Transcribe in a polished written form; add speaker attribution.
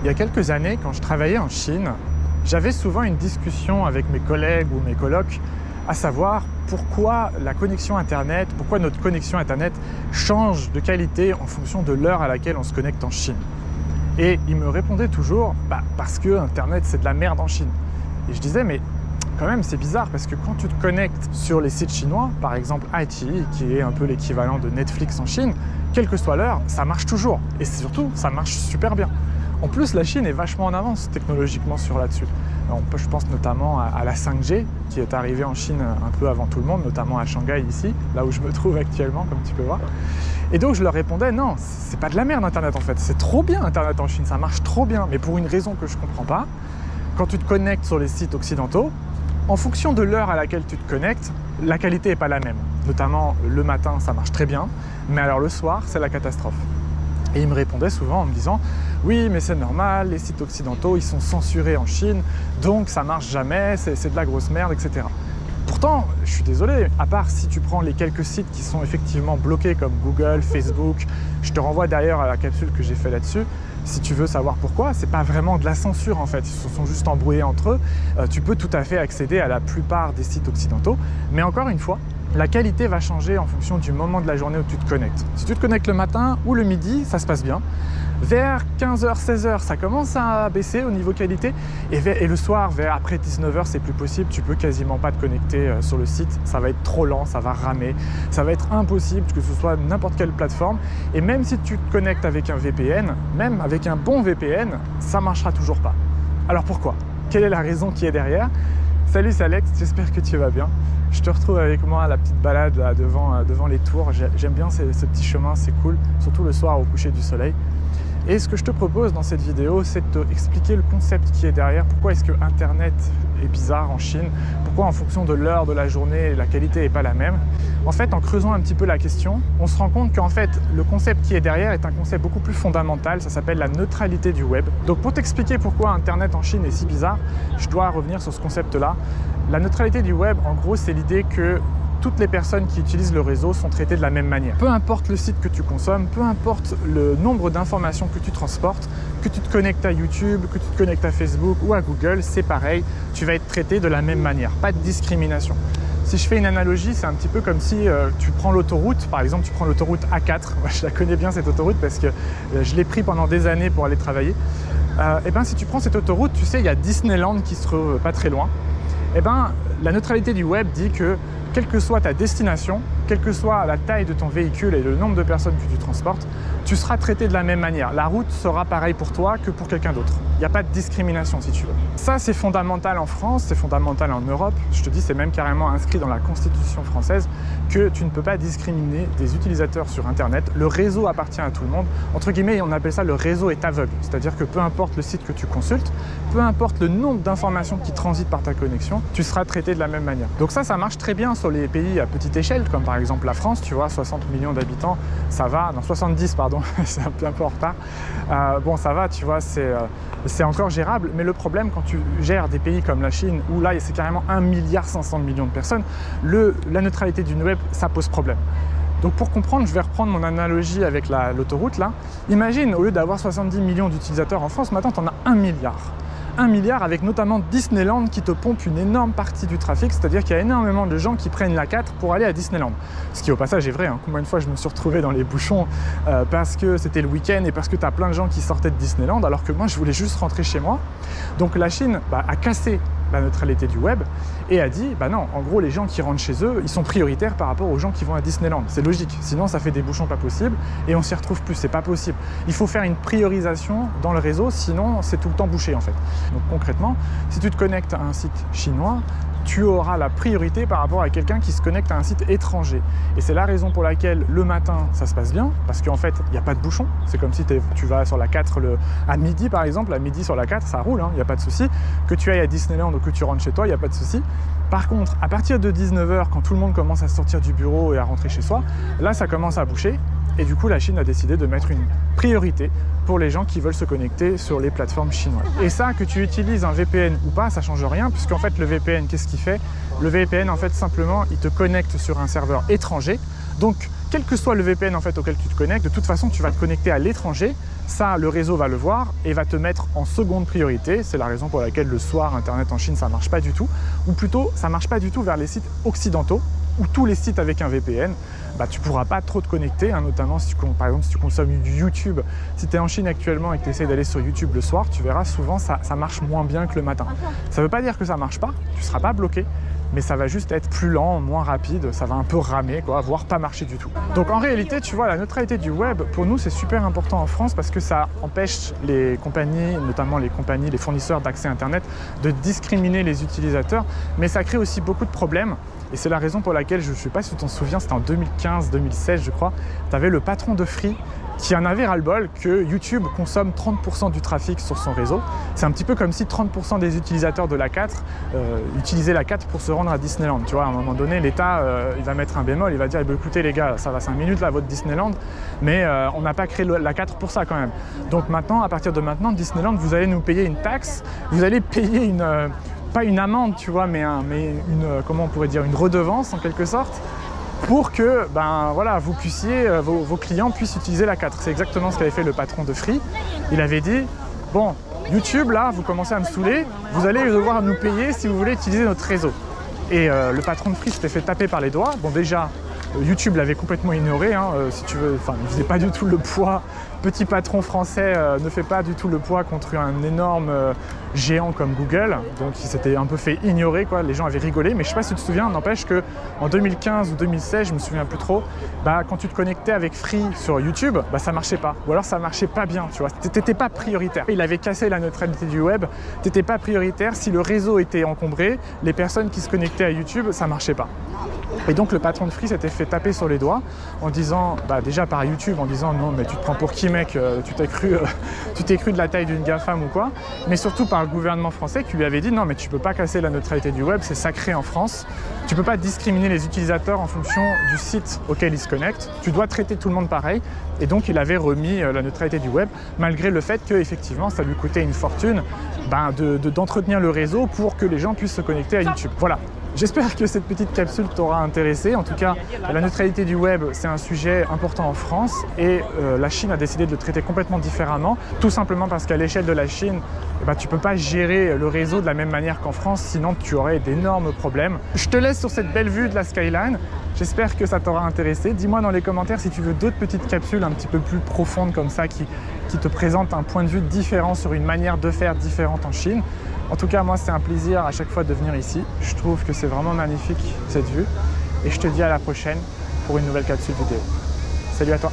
Speaker 1: Il y a quelques années, quand je travaillais en Chine, j'avais souvent une discussion avec mes collègues ou mes colocs, à savoir pourquoi la connexion Internet, pourquoi notre connexion Internet change de qualité en fonction de l'heure à laquelle on se connecte en Chine. Et ils me répondaient toujours, parce que Internet c'est de la merde en Chine. Et je disais, mais quand même c'est bizarre, parce que quand tu te connectes sur les sites chinois, par exemple iQIYI, qui est un peu l'équivalent de Netflix en Chine, quelle que soit l'heure, ça marche toujours. Et surtout, ça marche super bien. En plus, la Chine est vachement en avance technologiquement sur là-dessus. Je pense notamment à la 5G qui est arrivée en Chine un peu avant tout le monde, notamment à Shanghai ici, là où je me trouve actuellement, comme tu peux voir. Et donc je leur répondais, non, c'est pas de la merde Internet en fait, c'est trop bien Internet en Chine, ça marche trop bien, mais pour une raison que je comprends pas, quand tu te connectes sur les sites occidentaux, en fonction de l'heure à laquelle tu te connectes, la qualité n'est pas la même. Notamment le matin, ça marche très bien, mais alors le soir, c'est la catastrophe. Et ils me répondaient souvent en me disant « Oui, mais c'est normal, les sites occidentaux, ils sont censurés en Chine, donc ça marche jamais, c'est de la grosse merde, etc. » Pourtant, je suis désolé, à part si tu prends les quelques sites qui sont effectivement bloqués comme Google, Facebook, je te renvoie d'ailleurs à la capsule que j'ai fait là-dessus, si tu veux savoir pourquoi, c'est pas vraiment de la censure en fait, ils se sont juste embrouillés entre eux, tu peux tout à fait accéder à la plupart des sites occidentaux, mais encore une fois, la qualité va changer en fonction du moment de la journée où tu te connectes. Si tu te connectes le matin ou le midi, ça se passe bien. Vers 15h, 16h, ça commence à baisser au niveau qualité. Et le soir, après 19h, c'est plus possible. Tu peux quasiment pas te connecter sur le site. Ça va être trop lent, ça va ramer. Ça va être impossible que ce soit n'importe quelle plateforme. Et même si tu te connectes avec un VPN, même avec un bon VPN, ça marchera toujours pas. Alors pourquoi? Quelle est la raison qui est derrière? Salut, c'est Alex, j'espère que tu vas bien. Je te retrouve avec moi à la petite balade là, devant les tours. J'aime bien ce petit chemin, c'est cool, surtout le soir au coucher du soleil. Et ce que je te propose dans cette vidéo, c'est de t'expliquer le concept qui est derrière. Pourquoi est-ce que Internet est bizarre en Chine? Pourquoi en fonction de l'heure de la journée, la qualité n'est pas la même? En fait, en creusant un petit peu la question, on se rend compte qu'en fait, le concept qui est derrière est un concept beaucoup plus fondamental. Ça s'appelle la neutralité du web. Donc pour t'expliquer pourquoi Internet en Chine est si bizarre, je dois revenir sur ce concept-là. La neutralité du web, en gros, c'est l'idée que toutes les personnes qui utilisent le réseau sont traitées de la même manière. Peu importe le site que tu consommes, peu importe le nombre d'informations que tu transportes, que tu te connectes à YouTube, que tu te connectes à Facebook ou à Google, c'est pareil, tu vas être traité de la même manière, pas de discrimination. Si je fais une analogie, c'est un petit peu comme si tu prends l'autoroute, par exemple tu prends l'autoroute A4, moi je la connais bien cette autoroute parce que je l'ai pris pendant des années pour aller travailler. Et ben si tu prends cette autoroute, tu sais, il y a Disneyland qui se trouve pas très loin. Et ben la neutralité du web dit que quelle que soit ta destination, quelle que soit la taille de ton véhicule et le nombre de personnes que tu transportes, tu seras traité de la même manière. La route sera pareille pour toi que pour quelqu'un d'autre. Il n'y a pas de discrimination si tu veux. Ça, c'est fondamental en France, c'est fondamental en Europe. Je te dis, c'est même carrément inscrit dans la Constitution française que tu ne peux pas discriminer des utilisateurs sur Internet. Le réseau appartient à tout le monde. Entre guillemets, on appelle ça le réseau est aveugle. C'est-à-dire que peu importe le site que tu consultes, peu importe le nombre d'informations qui transitent par ta connexion, tu seras traité de la même manière. Donc ça marche très bien sur les pays à petite échelle, comme par exemple la France, tu vois, 60 millions d'habitants, ça va, non 70 pardon, c'est un peu en retard. Bon, ça va, tu vois, c'est encore gérable, mais le problème quand tu gères des pays comme la Chine, où là c'est carrément 1,5 milliard de personnes, la neutralité du web, ça pose problème. Donc pour comprendre, je vais reprendre mon analogie avec l'autoroute là. Imagine, au lieu d'avoir 70 millions d'utilisateurs en France, maintenant tu en as 1 milliard. 1 milliard avec notamment Disneyland qui te pompe une énorme partie du trafic, c'est-à-dire qu'il y a énormément de gens qui prennent la 4 pour aller à Disneyland. Ce qui au passage est vrai, hein. Combien de fois je me suis retrouvé dans les bouchons parce que c'était le week-end et parce que tu as plein de gens qui sortaient de Disneyland alors que moi je voulais juste rentrer chez moi. Donc la Chine a cassé la neutralité du web et a dit bah non, en gros les gens qui rentrent chez eux, ils sont prioritaires par rapport aux gens qui vont à Disneyland. C'est logique, sinon ça fait des bouchons pas possibles et on s'y retrouve plus, c'est pas possible. Il faut faire une priorisation dans le réseau, sinon c'est tout le temps bouché en fait. Donc concrètement, si tu te connectes à un site chinois, tu auras la priorité par rapport à quelqu'un qui se connecte à un site étranger. Et c'est la raison pour laquelle le matin, ça se passe bien, parce qu'en fait, il n'y a pas de bouchon. C'est comme si tu vas sur la 4 à midi, par exemple. À midi sur la 4, ça roule, il n'y a pas de souci. Que tu ailles à Disneyland ou que tu rentres chez toi, il n'y a pas de souci. Par contre, à partir de 19h, quand tout le monde commence à sortir du bureau et à rentrer chez soi, là, ça commence à boucher. Et du coup, la Chine a décidé de mettre une priorité pour les gens qui veulent se connecter sur les plateformes chinoises. Et ça, que tu utilises un VPN ou pas, ça change rien, puisqu'en fait, le VPN, qu'est-ce qu'il fait? Le VPN, en fait, simplement, il te connecte sur un serveur étranger. Donc, quel que soit le VPN en fait auquel tu te connectes, de toute façon tu vas te connecter à l'étranger. Ça, le réseau va le voir et va te mettre en seconde priorité. C'est la raison pour laquelle le soir, Internet en Chine, ça ne marche pas du tout. Ou plutôt, ça ne marche pas du tout vers les sites occidentaux, ou tous les sites avec un VPN. Tu ne pourras pas trop te connecter, hein, notamment si par exemple si tu consommes du YouTube. Si tu es en Chine actuellement et que tu essaies d'aller sur YouTube le soir, tu verras souvent ça marche moins bien que le matin. Ça ne veut pas dire que ça ne marche pas, tu ne seras pas bloqué, mais ça va juste être plus lent, moins rapide, ça va un peu ramer, quoi, voire pas marcher du tout. Donc en réalité, tu vois, la neutralité du web, pour nous, c'est super important en France parce que ça empêche les compagnies, notamment les fournisseurs d'accès Internet, de discriminer les utilisateurs, mais ça crée aussi beaucoup de problèmes. Et c'est la raison pour laquelle, je ne sais pas si tu t'en souviens, c'était en 2015-2016, je crois, tu avais le patron de Free qui en avait ras-le-bol que YouTube consomme 30% du trafic sur son réseau. C'est un petit peu comme si 30% des utilisateurs de l'A4 utilisaient l'A4 pour se rendre à Disneyland. Tu vois, à un moment donné, l'État, il va mettre un bémol, il va dire écoutez les gars, ça va 5 minutes là, votre Disneyland, mais on n'a pas créé l'A4 pour ça quand même. Donc maintenant, à partir de maintenant, Disneyland, vous allez nous payer une taxe, vous allez payer pas une amende, tu vois, mais comment on pourrait dire, une redevance en quelque sorte, pour que voilà, vous puissiez, vos clients puissent utiliser l'A4. C'est exactement ce qu'avait fait le patron de Free. Il avait dit, bon, YouTube, là, vous commencez à me saouler, vous allez devoir nous payer si vous voulez utiliser notre réseau. Et le patron de Free s'était fait taper par les doigts. Bon, déjà, YouTube l'avait complètement ignoré, hein, si tu veux, il ne faisait pas du tout le poids. Petit patron français ne fait pas du tout le poids contre un énorme géant comme Google, donc il s'était un peu fait ignorer, quoi. Les gens avaient rigolé, mais je ne sais pas si tu te souviens, n'empêche qu'en 2015 ou 2016, je ne me souviens plus trop, quand tu te connectais avec Free sur YouTube, ça ne marchait pas, ou alors ça ne marchait pas bien, tu vois, tu n'étais pas prioritaire. Il avait cassé la neutralité du web, tu n'étais pas prioritaire, si le réseau était encombré, les personnes qui se connectaient à YouTube, ça ne marchait pas. Et donc le patron de Free s'était fait taper sur les doigts en disant, déjà par YouTube, en disant non mais tu te prends pour qui mec, tu t'es cru de la taille d'une GAFAM ou quoi, mais surtout par le gouvernement français qui lui avait dit non mais tu peux pas casser la neutralité du web, c'est sacré en France, tu peux pas discriminer les utilisateurs en fonction du site auquel ils se connectent, tu dois traiter tout le monde pareil. Et donc il avait remis la neutralité du web, malgré le fait qu'effectivement ça lui coûtait une fortune d'entretenir le réseau pour que les gens puissent se connecter à YouTube. Voilà. J'espère que cette petite capsule t'aura intéressé. En tout cas, la neutralité du web, c'est un sujet important en France et la Chine a décidé de le traiter complètement différemment, tout simplement parce qu'à l'échelle de la Chine, tu ne peux pas gérer le réseau de la même manière qu'en France, sinon tu aurais d'énormes problèmes. Je te laisse sur cette belle vue de la skyline. J'espère que ça t'aura intéressé. Dis-moi dans les commentaires si tu veux d'autres petites capsules un petit peu plus profondes comme ça qui te présentent un point de vue différent sur une manière de faire différente en Chine. En tout cas, moi, c'est un plaisir à chaque fois de venir ici. Je trouve que c'est vraiment magnifique, cette vue. Et je te dis à la prochaine pour une nouvelle capsule vidéo. Salut à toi!